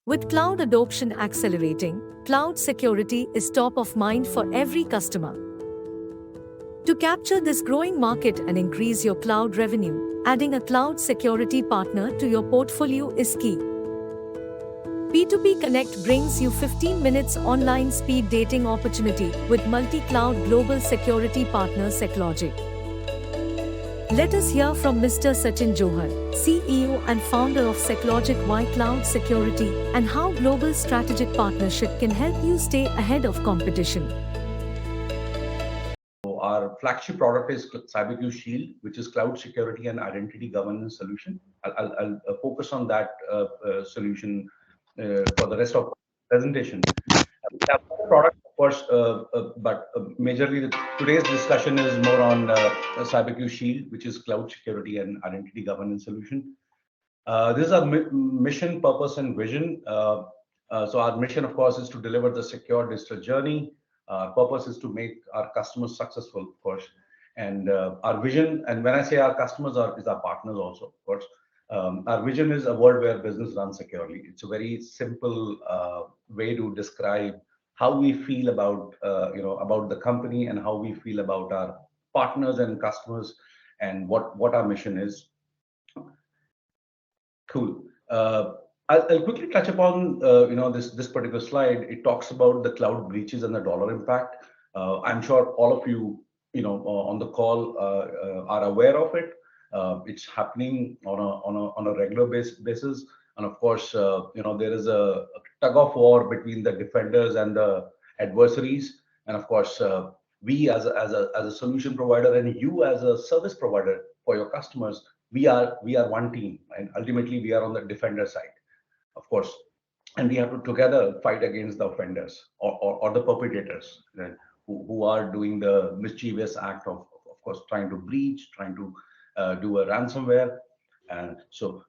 With cloud adoption accelerating, cloud security is top of mind for every customer. To capture this growing market and increase your cloud revenue, adding a cloud security partner to your portfolio is key. P2P Connect brings you 15 minutes online speed dating opportunity with multi-cloud global security partner Seclogic. Let us hear from Mr. Sachin Johar, CEO and founder of Seclogic why cloud security and how global strategic partnership can help you stay ahead of competition. Our flagship product is CyberQ Shield, which is cloud security and identity governance solution. I'll focus on that solution for the rest of the presentation. We have other products, of course, but majorly today's discussion is more on CyberQ Shield, which is cloud security and identity governance solution. This is our mission, purpose, and vision. So our mission, of course, is to deliver the secure digital journey. Our purpose is to make our customers successful, of course. And our vision, and when I say our customers is our partners also, of course. Our vision is a world where business runs securely. It's a very simple way to describe how we feel about about the company and how we feel about our partners and customers and what our mission is. Cool. I'll quickly touch upon this particular slide. It talks about the cloud breaches and the dollar impact. I'm sure all of you on the call are aware of it. It's happening on a regular basis, and of course, there is a tug of war between the defenders and the adversaries. And of course, we as a solution provider and you as a service provider for your customers, we are one team, and ultimately we are on the defender side, of course, and we have to together fight against the offenders or the perpetrators, right, who are doing the mischievous act of course, trying to breach, trying to do a ransomware. And so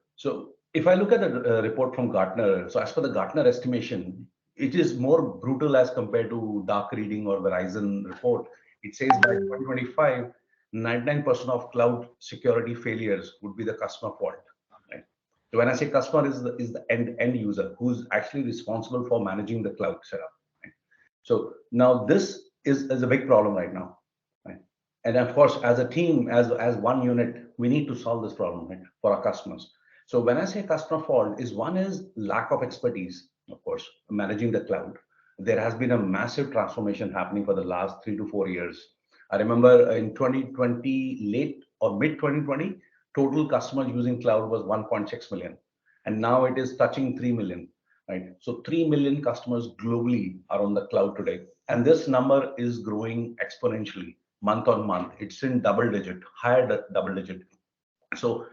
if I look at the report from Gartner, so as per the Gartner estimation, it is more brutal as compared to dark reading or Verizon report. It says by 2025, 99% of cloud security failures would be the customer fault. Right? So when I say customer is the end user who's actually responsible for managing the cloud setup. Right? So now this is a big problem right now. Right? And of course, as a team, as one unit, we need to solve this problem, right, for our customers. So when I say customer fault, one is lack of expertise, of course, managing the cloud. There has been a massive transformation happening for the last 3 to 4 years. I remember in 2020, late or mid 2020, total customers using cloud was 1.6 million, and now it is touching 3 million. Right, so 3 million customers globally are on the cloud today, and this number is growing exponentially month on month. It's in double digit, higher double digit. So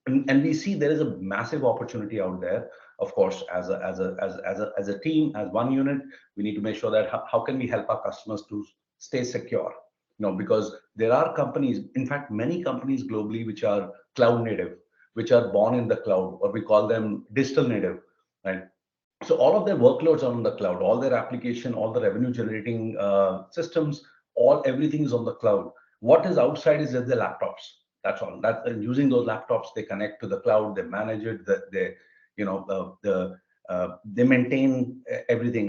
and we see there is a massive opportunity out there. Of course, as a team, as one unit, we need to make sure that how can we help our customers to stay secure. Because there are companies, in fact, many companies globally which are cloud native, which are born in the cloud, or we call them digital native, right? So all of their workloads are on the cloud, all their application, all the revenue generating systems, everything is on the cloud. What is outside is just the laptops. That's all. And using those laptops, they connect to the cloud, they manage it, they maintain everything,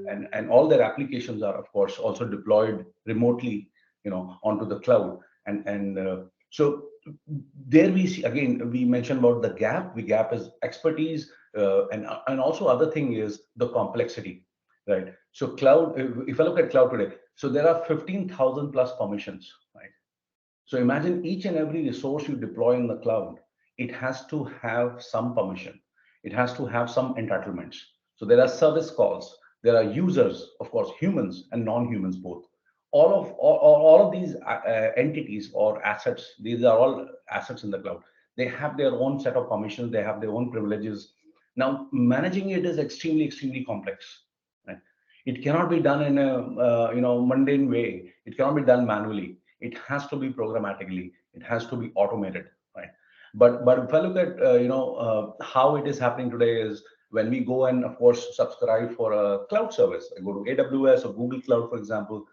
and all their applications are, of course, also deployed remotely, onto the cloud. And so there we see, again, we mentioned about the gap. The gap is expertise, and also other thing is the complexity, right? So cloud, if I look at cloud today, so there are 15,000 plus permissions, right? So imagine each and every resource you deploy in the cloud, it has to have some permission. It has to have some entitlements. So there are service calls, there are users, of course, humans and non-humans both. All of these entities or assets, these are all assets in the cloud. They have their own set of permissions, they have their own privileges. Now, managing it is extremely complex. Right? It cannot be done in a mundane way. It cannot be done manually. It has to be programmatically. It has to be automated. Right? But if I look at how it is happening today is when we go and of course subscribe for a cloud service. I go to AWS or Google Cloud, for example.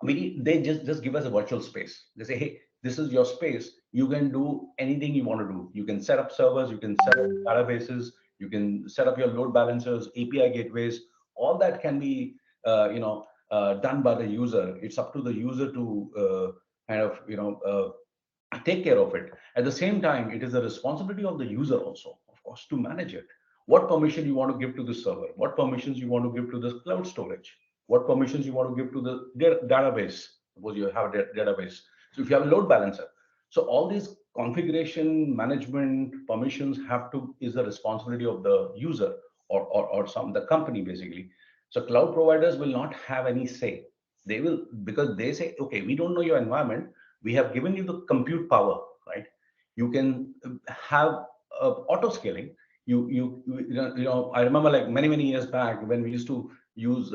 They just give us a virtual space. They say, hey, this is your space. You can do anything you want to do. You can set up servers, you can set up databases, You can set up your load balancers, API gateways. All that can be done by the user. It's up to the user to take care of it. At the same time, it is the responsibility of the user also, of course, to manage it. What permission you want to give to the server? What permissions you want to give to the cloud storage? What permissions you want to give to the database? Suppose you have a database. So if you have a load balancer, so all these configuration management permissions is the responsibility of the user or some the company basically. So cloud providers will not have any say. They will, because they say, okay, we don't know your environment. We have given you the compute power, right? You can have auto scaling. I remember like many years back when we used to use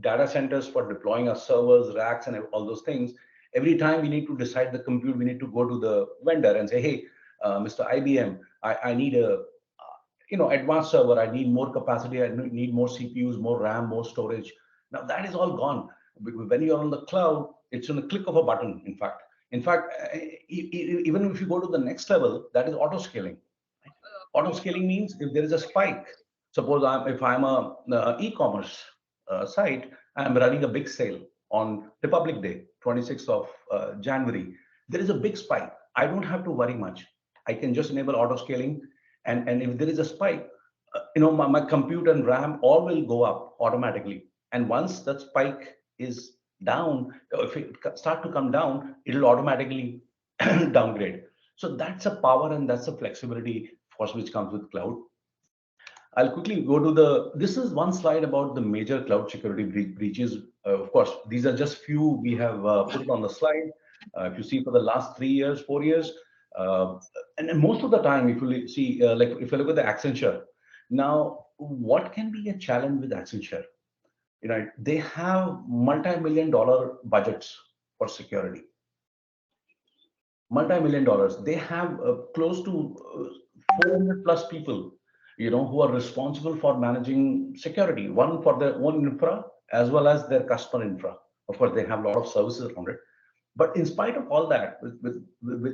data centers for deploying our servers, racks, and all those things. Every time we need to decide the compute, we need to go to the vendor and say, hey, Mr. IBM, I need a advanced server. I need more capacity. I need more CPUs, more RAM, more storage. Now that is all gone. When you're on the cloud, it's on a click of a button. Even if you go to the next level, that is auto scaling. Auto scaling means if there is a spike, suppose if I'm a e-commerce site, I'm running a big sale on Republic Day, 26th of January. There is a big spike. I don't have to worry much. I can just enable auto scaling, and if there is a spike, my compute and RAM all will go up automatically. And once that spike is down, if it start to come down, it'll automatically downgrade. So that's a power and that's a flexibility force which comes with cloud. I'll quickly go to this is one slide about the major cloud security breaches. Of course, these are just few we have put it on the slide. If you see for the last 3 years, 4 years, and then most of the time, if you see, like if you look at the Accenture, now what can be a challenge with Accenture? They have multi-million-dollar budgets for security. Multi-million dollars. They have close to 400 plus people, who are responsible for managing security, one for their own infra as well as their customer infra. Of course, they have a lot of services around it. But in spite of all that,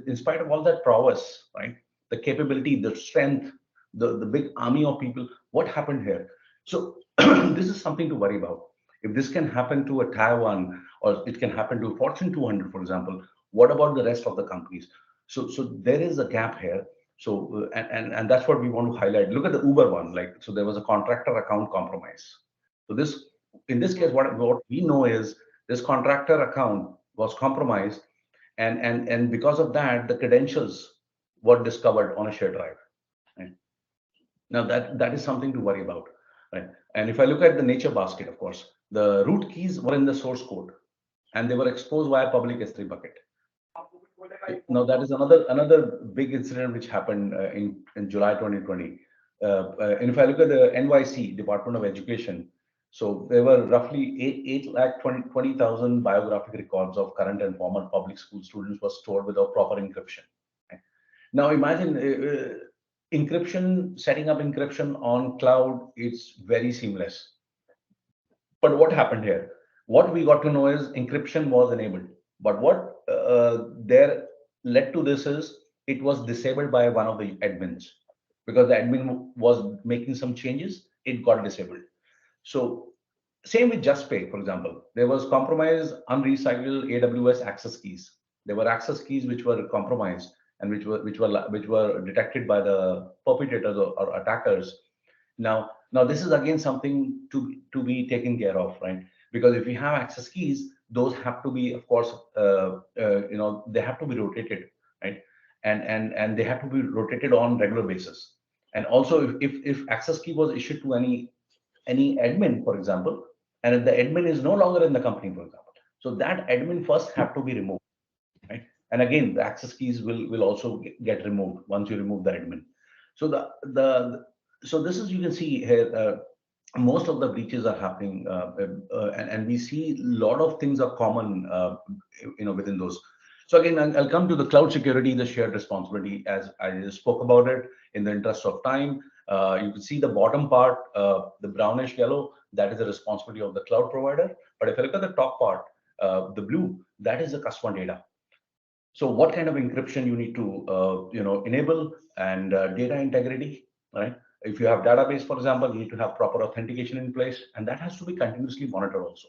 in spite of all that prowess, right, the capability, the strength, the big army of people, what happened here? So this is something to worry about. If this can happen to a Taiwan, or it can happen to Fortune 200, for example, what about the rest of the companies? So there is a gap here. So and that's what we want to highlight. Look at the Uber one. So there was a contractor account compromise. So in this case, what we know is this contractor account was compromised, and because of that, the credentials were discovered on a shared drive. Right? Now that is something to worry about, right? And if I look at the nature basket, of course, the root keys were in the source code, and they were exposed via public S3 bucket. Now that is another big incident which happened in July 2020. And if I look at the NYC Department of Education, so there were roughly 8,20,000 biographic records of current and former public school students were stored without proper encryption. Right? Now imagine encryption, setting up encryption on cloud, it's very seamless. But what happened here? What we got to know is encryption was enabled. But what there led to this is it was disabled by one of the admins, because the admin was making some changes, it got disabled. So same with JustPay, for example. There was compromised unrecycled AWS access keys. There were access keys which were compromised and which were detected by the perpetrators or attackers. Now this is again something to be taken care of, right? Because if you have access keys, those have to be, of course, they have to be rotated, right? And they have to be rotated on regular basis. And also, if access key was issued to any admin, for example, and if the admin is no longer in the company, for example, so that admin first have to be removed, right? And again, the access keys will also get removed once you remove the admin. So so this is, you can see here, most of the breaches are happening, and we see a lot of things are common, within those. So again, I'll come to the cloud security, the shared responsibility, as I just spoke about it in the interest of time. You can see the bottom part, the brownish yellow, that is the responsibility of the cloud provider. But if you look at the top part, the blue, that is the customer data. So what kind of encryption you need to, enable, and data integrity, right? If you have database, for example, you need to have proper authentication in place, and that has to be continuously monitored also.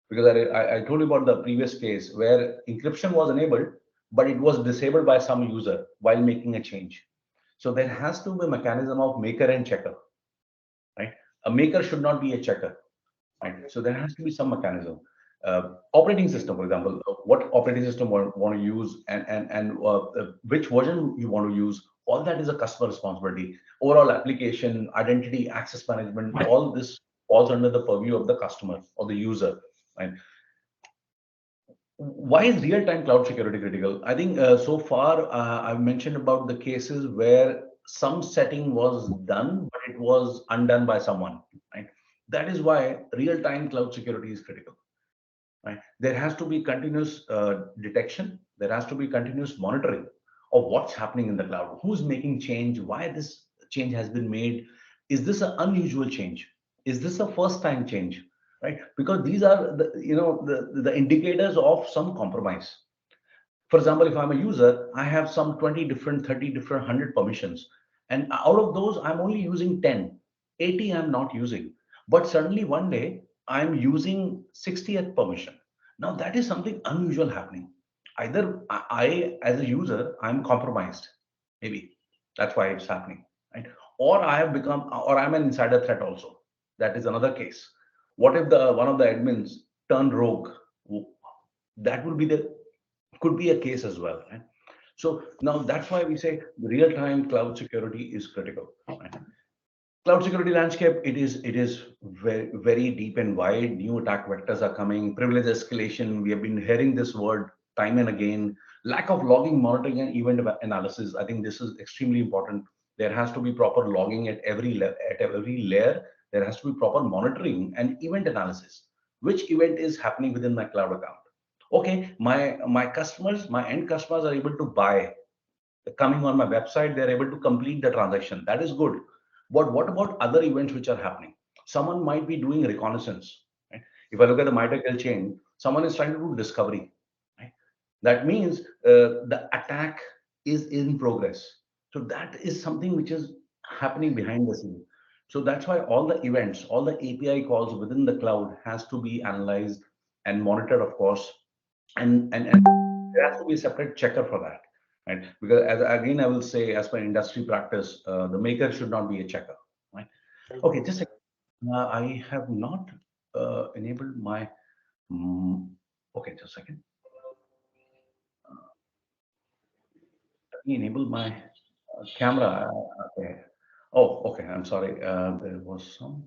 Because I told you about the previous case where encryption was enabled, but it was disabled by some user while making a change. So there has to be a mechanism of maker and checker, right? A maker should not be a checker, right? So there has to be some mechanism. Operating system, for example, what operating system want to use, and which version you want to use, all that is a customer responsibility. Overall application, identity, access management, all this falls under the purview of the customer or the user, right? Why is real-time cloud security critical? I think so far I've mentioned about the cases where some setting was done, but it was undone by someone, right? That is why real-time cloud security is critical, right? There has to be continuous detection. There has to be continuous monitoring of what's happening in the cloud. Who's making change? Why this change has been made? Is this an unusual change? Is this a first-time change? Right? Because these are the indicators of some compromise. For example, if I'm a user, I have some 20 different, 30 different, 100 permissions. And out of those, I'm only using 10. 80 I'm not using. But suddenly one day, I'm using 60th permission. Now that is something unusual happening. Either as a user, I'm compromised. Maybe that's why it's happening. Right? Or I have become, or I'm an insider threat also. That is another case. What if the one of the admins turned rogue? That would be the could be a case as well, right? So now that's why we say real-time cloud security is critical, right? Cloud security landscape, it is very, very deep and wide. New attack vectors are coming, privilege escalation. We have been hearing this word time and again. Lack of logging, monitoring, and event analysis. I think this is extremely important. There has to be proper logging at every layer. There has to be proper monitoring and event analysis. Which event is happening within my cloud account? Okay, my customers, my end customers are able to buy, coming on my website, they're able to complete the transaction. That is good. But what about other events which are happening? Someone might be doing reconnaissance, right? If I look at the MyTechL chain, someone is trying to do discovery, right? That means the attack is in progress. So that is something which is happening behind the scene. So that's why all the events, all the API calls within the cloud has to be analyzed and monitored, of course, and there has to be a separate checker for that, right? Because again, I will say, as per industry practice, the maker should not be a checker, right? Okay, just a second. I have not enabled my. mm, okay, just a second. Let me enable my camera. Okay. Oh, okay. I'm sorry. There was some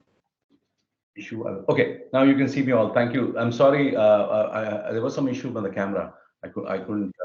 issue. Okay, now you can see me all. Thank you. I'm sorry. There was some issue with the camera. I couldn't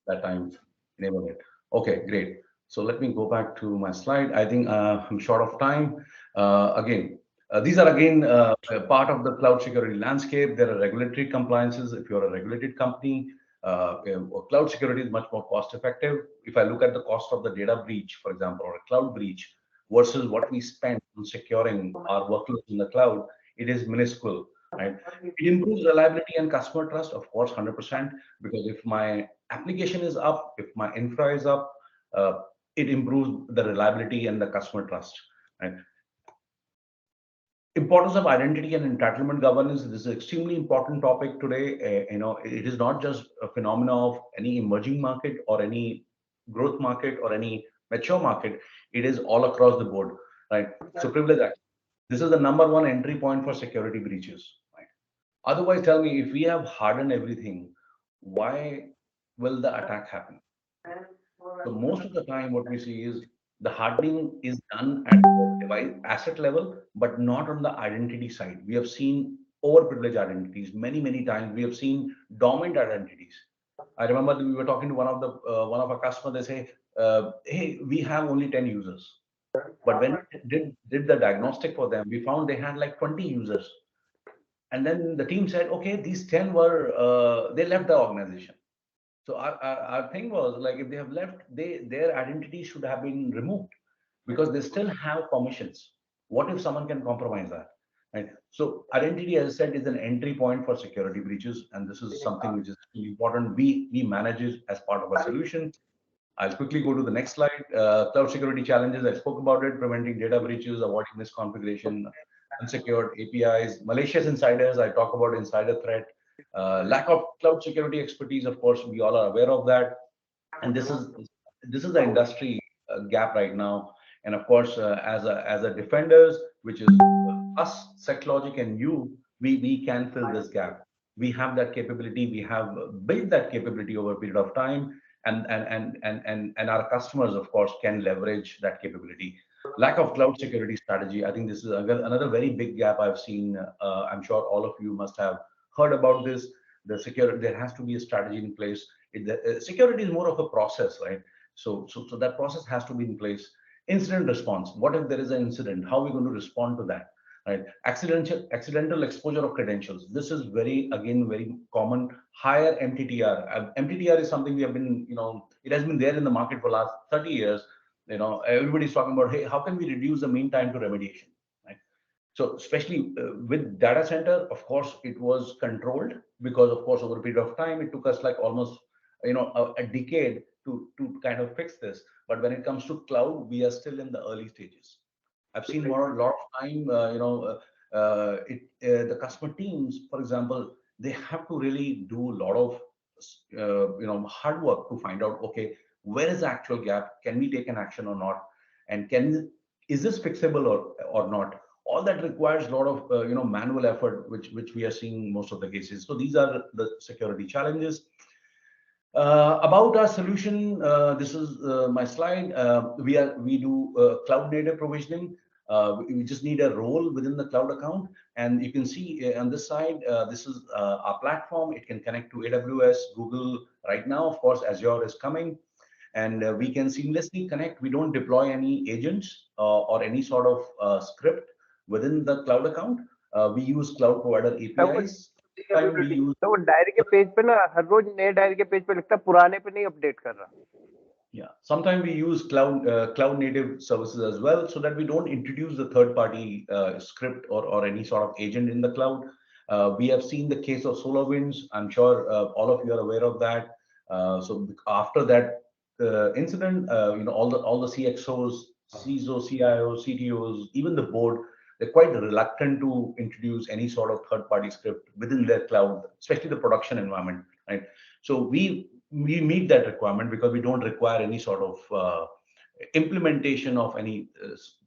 that time enable it. Okay, great. So let me go back to my slide. I think I'm short of time. Again, these are again a part of the cloud security landscape. There are regulatory compliances. If you're a regulated company, cloud security is much more cost effective. If I look at the cost of the data breach, for example, or a cloud breach versus what we spend on securing our workloads in the cloud, it is minuscule, right? It improves reliability and customer trust, of course, 100%, because if my application is up, if my infra is up, it improves the reliability and the customer trust, right? Importance of identity and entitlement governance. This is an extremely important topic today. It is not just a phenomena of any emerging market or any growth market or any mature market. It is all across the board, right? So privilege access. This is the number one entry point for security breaches, right? Otherwise, tell me, if we have hardened everything, why will the attack happen? So most of the time, what we see is the hardening is done at the device asset level, but not on the identity side. We have seen overprivileged identities many, many times. We have seen dormant identities. I remember that we were talking to one of our customers. They say, "Hey, we have only 10 users." But when we did the diagnostic for them, we found they had like 20 users. And then the team said, okay, these 10 were, they left the organization. So our thing was like, if they have left, their identity should have been removed because they still have permissions. What if someone can compromise that? Right. So identity, as I said, is an entry point for security breaches, and this is something which is really important. We manage it as part of our solution. I'll quickly go to the next slide. Cloud security challenges, I spoke about it, preventing data breaches, avoiding misconfiguration, unsecured APIs, malicious insiders, I talk about insider threat, lack of cloud security expertise, of course, we all are aware of that. And this is the industry gap right now. And of course, as a defenders, which is us, Seclogic, and you, we can fill this gap. We have that capability. We have built that capability over a period of time, and our customers, of course, can leverage that capability. Lack of cloud security strategy. I think this is another very big gap I've seen. I'm sure all of you must have heard about this. The security, there has to be a strategy in place. Security is more of a process, right? So that process has to be in place. Incident response. What if there is an incident? How are we going to respond to that? Right? Accidental exposure of credentials. This is very common. Higher MTTR. MTTR is something we have been, it has been there in the market for last 30 years. Everybody's talking about, hey, how can we reduce the mean time to remediation? Right? So especially with data center, of course, it was controlled because, of course, over a period of time, it took us like almost, a decade to kind of fix this. But when it comes to cloud, we are still in the early stages. I've seen a lot of time, the customer teams, for example, they have to really do a lot of, hard work to find out, okay, where is the actual gap? Can we take an action or not? And is this fixable or not? All that requires a lot of, manual effort, which we are seeing most of the cases. So these are the security challenges. About our solution, this is my slide. We do cloud native provisioning. We just need a role within the cloud account, and you can see on this side, this is our platform. It can connect to AWS, Google. Right now, of course, Azure is coming, and we can seamlessly connect. We don't deploy any agents or any sort of script within the cloud account. We use cloud provider APIs. Time we use. तो वो diary के page पे ना हर रोज नए diary के page पे लिखता है, पुराने पे नहीं अपडेट कर रहा. Yeah, sometimes we use cloud native services as well, so that we don't introduce the third party script or any sort of agent in the cloud. We have seen the case of SolarWinds. I'm sure all of you are aware of that. So after that incident, all the CXOs, CISO, CIO, CTOs, even the board, they're quite reluctant to introduce any sort of third party script within their cloud, especially the production environment, right? So we meet that requirement because we don't require any sort of implementation of any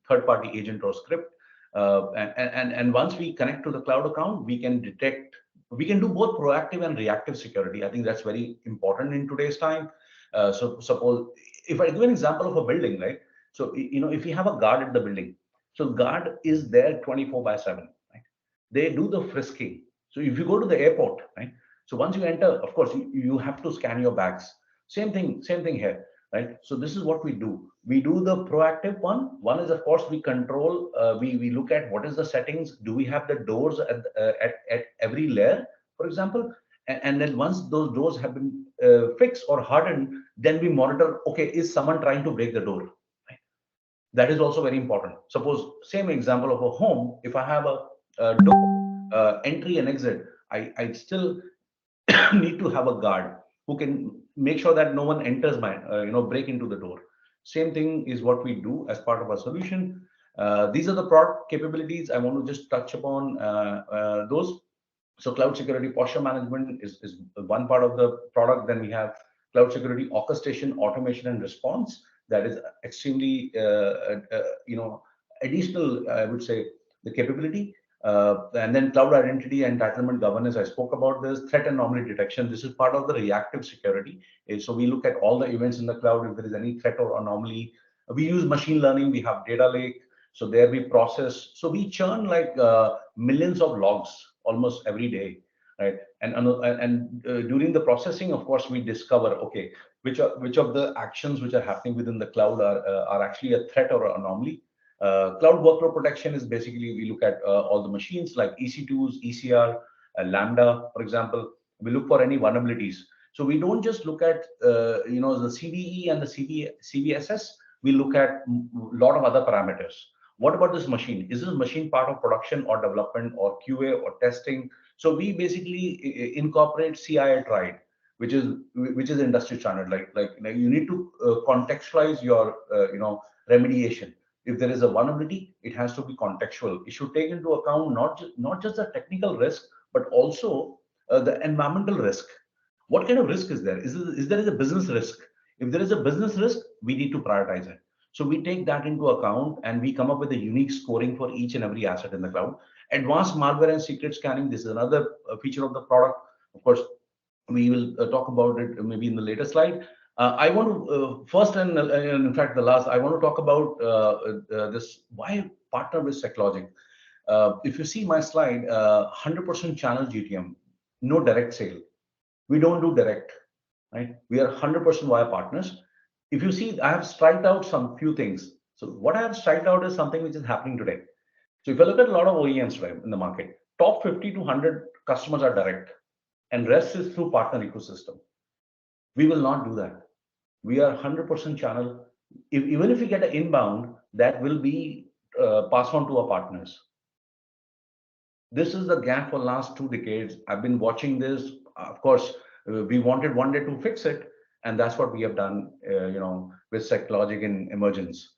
third-party agent or script. And once we connect to the cloud account, we can do both proactive and reactive security. I think that's very important in today's time. So suppose, if I give an example of a building, right? So, if you have a guard at the building, so guard is there 24/7, right? They do the frisking. So if you go to the airport, right? So once you enter, of course, you have to scan your bags. Same thing here, right? So this is what we do. We do the proactive one. One is, of course, we control. We look at what is the settings. Do we have the doors at every layer, for example? And then once those doors have been fixed or hardened, then we monitor. Okay, is someone trying to break the door? Right? That is also very important. Suppose same example of a home. If I have a door entry and exit, I still need to have a guard who can make sure that no one enters break into the door. Same thing is what we do as part of our solution. These are the product capabilities. I want to just touch upon those. So cloud security posture management is one part of the product. Then we have cloud security orchestration, automation, and response. That is extremely, additional, I would say, the capability. And then cloud identity and entitlement governance, I spoke about this. Threat anomaly detection, this is part of the reactive security. So we look at all the events in the cloud. If there is any threat or anomaly, we use machine learning. We have data lake. So there we process. So we churn like millions of logs almost every day, right? And during the processing, of course, we discover, okay, which of the actions which are happening within the cloud are actually a threat or an anomaly. Cloud workload protection is basically we look at all the machines like EC2s, ECR, Lambda, for example. We look for any vulnerabilities. So we don't just look at the CVE and the CVSS. We look at a lot of other parameters. What about this machine? Is this machine part of production or development or QA or testing? So we basically incorporate CI tried, which is industry standard. Like you need to contextualize your remediation. If there is a vulnerability, it has to be contextual. It should take into account not just the technical risk, but also the environmental risk. What kind of risk is there? Is there is a business risk? If there is a business risk, we need to prioritize it. So we take that into account and we come up with a unique scoring for each and every asset in the cloud. Advanced malware and secret scanning, this is another feature of the product. Of course, we will talk about it maybe in the later slide. I want to first and in fact the last, I want to talk about this why partner with Seclogic. If you see my slide, 100% channel GTM, no direct sale. We don't do direct, right? We are 100% via partners. If you see, I have striked out some few things. So what I have striked out is something which is happening today. So if you look at a lot of OEMs right, in the market, top 50 to 100 customers are direct, and rest is through partner ecosystem. We will not do that. We are 100% channel. Even if we get an inbound, that will be passed on to our partners. This is the gap for last 2 decades. I've been watching this. Of course, we wanted one day to fix it, and that's what we have done. With Seclogic and emergence.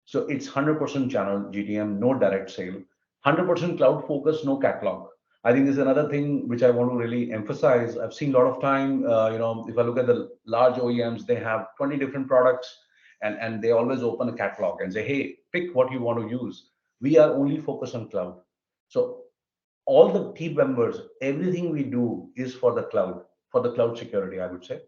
So it's 100% channel GTM, no direct sale, 100% cloud focus, no catalog. I think this is another thing which I want to really emphasize. I've seen a lot of time, if I look at the large OEMs, they have 20 different products, and they always open a catalog and say, hey, pick what you want to use. We are only focused on cloud. So all the team members, everything we do is for the cloud security, I would say.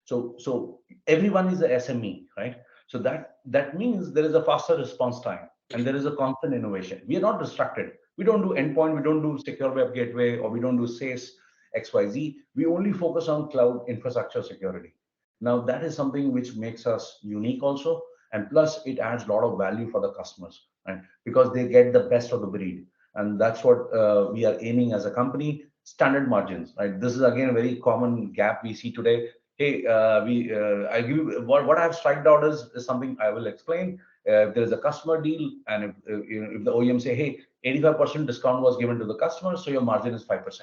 So everyone is a SME, right? So that means there is a faster response time and there is a constant innovation. We are not distracted. We don't do endpoint, we don't do secure web gateway, or we don't do SASE XYZ. We only focus on cloud infrastructure security. Now that is something which makes us unique also, and plus it adds a lot of value for the customers, right? Because they get the best of the breed, and that's what we are aiming as a company. Standard margins, right? This is again a very common gap we see today. Hey, I give you what I have striked out is something I will explain. If there is a customer deal, and if the OEM say, hey, 85% discount was given to the customer, so your margin is 5%.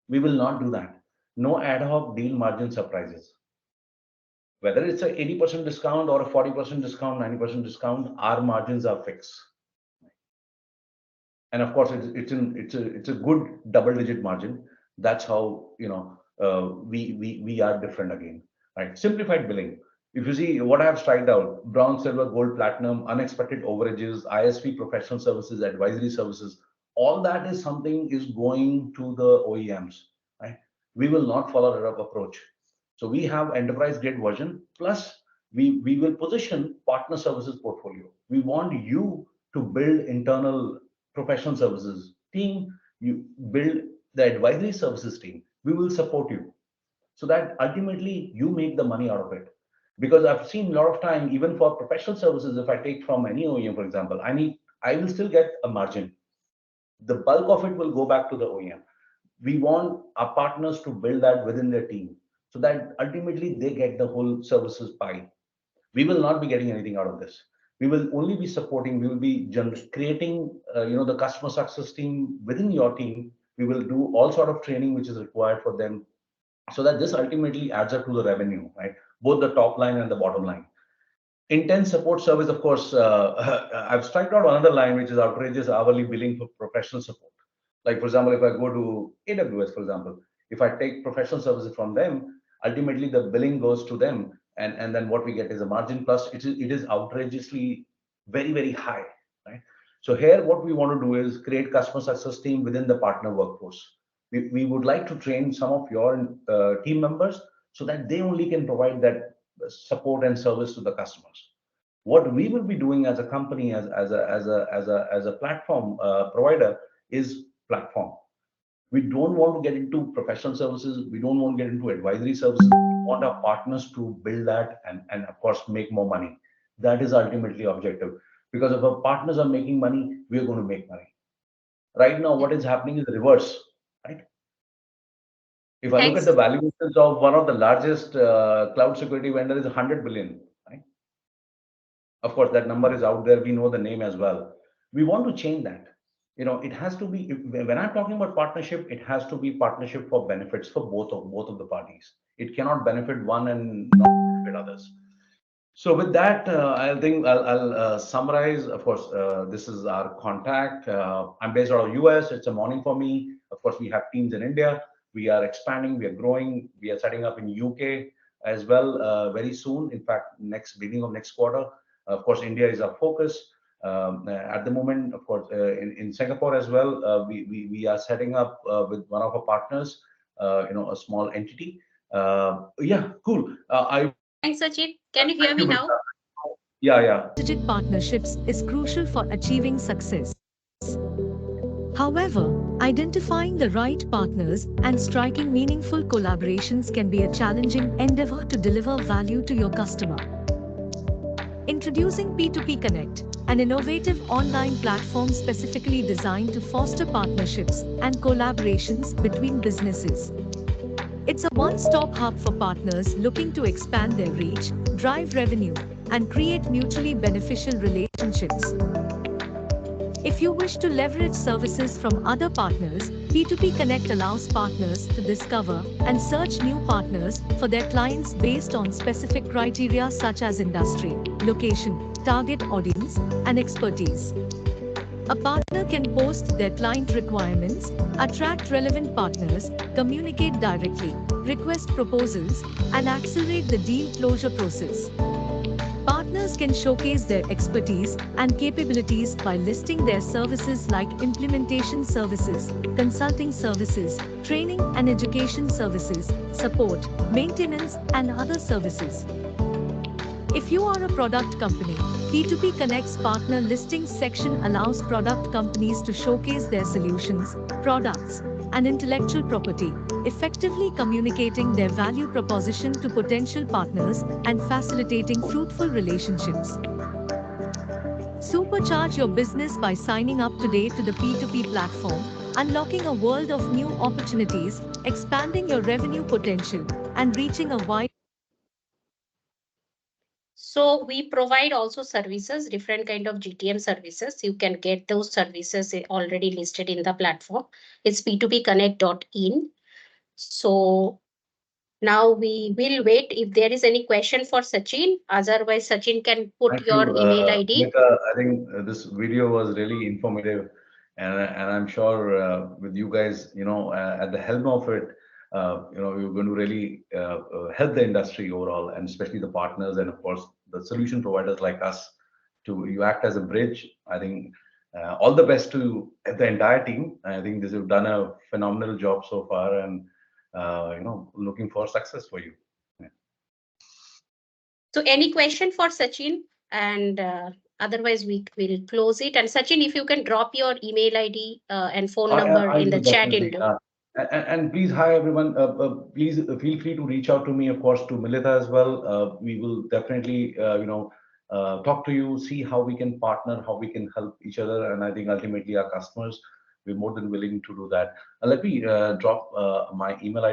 We will not do that. No ad hoc deal margin surprises. Whether it's a 80% discount or a 40% discount, 90% discount, our margins are fixed. And of course, it's a good double-digit margin. That's how we are different again, right? Simplified billing. If you see what I have striked out, bronze, silver, gold, platinum, unexpected overages, ISV, professional services, advisory services, all that is something is going to the OEMs, right? We will not follow that approach. So we have enterprise grade version, plus we will position partner services portfolio. We want you to build internal professional services team, you build the advisory services team. We will support you so that ultimately you make the money out of it. Because I've seen a lot of time, even for professional services, if I take from any OEM, for example, I will still get a margin. The bulk of it will go back to the OEM. We want our partners to build that within their team so that ultimately they get the whole services pie. We will not be getting anything out of this. We will only be supporting, we will be creating the customer success team within your team. We will do all sort of training which is required for them, so that this ultimately adds up to the revenue, right? Both the top line and the bottom line. Intense support service, of course, I've struck out another line which is outrageous hourly billing for professional support. Like for example, if I go to AWS, for example, if I take professional services from them, ultimately the billing goes to them, and then what we get is a margin, plus it is outrageously very, very high, right? So here what we want to do is create customer success team within the partner workforce. We would like to train some of your team members so that they only can provide that support and service to the customers. What we will be doing as a company, as a platform provider, is platform. We don't want to get into professional services. We don't want to get into advisory services. We want our partners to build that and of course make more money. That is ultimately objective. Because if our partners are making money, we are going to make money. Right now, what is happening is the reverse, right? If I look at the valuations of one of the largest cloud security vendor is 100 billion, right? Of course, that number is out there. We know the name as well. We want to change that. It has to be, when I'm talking about partnership, it has to be partnership for benefits for both of the parties. it cannot benefit one and not benefit others. So with that, I think I'll summarize. Of course, this is our contact. I'm based out of US. It's a morning for me. Of course, we have teams in India. We are expanding. We are growing. We are setting up in UK as well very soon. In fact, next beginning of next quarter. Of course, India is our focus at the moment. Of course, in Singapore as well. We are setting up with one of our partners. A small entity. Yeah, cool. I Thanks, Sachin. Can you hear Thank me you, now? Mr. Yeah, yeah. Strategic partnerships is crucial for achieving success. However, identifying the right partners and striking meaningful collaborations can be a challenging endeavor to deliver value to your customer. Introducing P2P Connect, an innovative online platform specifically designed to foster partnerships and collaborations between businesses. It's a one-stop hub for partners looking to expand their reach, drive revenue, and create mutually beneficial relationships. If you wish to leverage services from other partners, P2P Connect allows partners to discover and search new partners for their clients based on specific criteria such as industry, location, target audience, and expertise. A partner can post their client requirements, attract relevant partners, communicate directly, request proposals, and accelerate the deal closure process. Partners can showcase their expertise and capabilities by listing their services like implementation services, consulting services, training and education services, support, maintenance, and other services. If you are a product company, P2P Connect's partner listings section allows product companies to showcase their solutions, products, and intellectual property, effectively communicating their value proposition to potential partners and facilitating fruitful relationships. Supercharge your business by signing up today to the P2P platform, unlocking a world of new opportunities, expanding your revenue potential, and reaching a wide. So we provide also services, different kind of GTM services. You can get those services already listed in the platform. It's p2pconnect.in. So now we will wait if there is any question for Sachin. Otherwise, Sachin can put Thank your you, email ID. Mika. I think this video was really informative, and I'm sure with you guys, at the helm of it, you're going to really help the industry overall, and especially the partners, and of course the solution providers like us. To you act as a bridge. I think all the best to the entire team. I think this have done a phenomenal job so far, and looking for success for you. Yeah. So any question for Sachin? And otherwise, we will close it. And Sachin, if you can drop your email ID and phone number I in the will chat definitely. window. And please, hi everyone. Please feel free to reach out to me, of course, to Milita as well. We will definitely, talk to you, see how we can partner, how we can help each other, and I think ultimately our customers, we're more than willing to do that. Let me drop my email ID.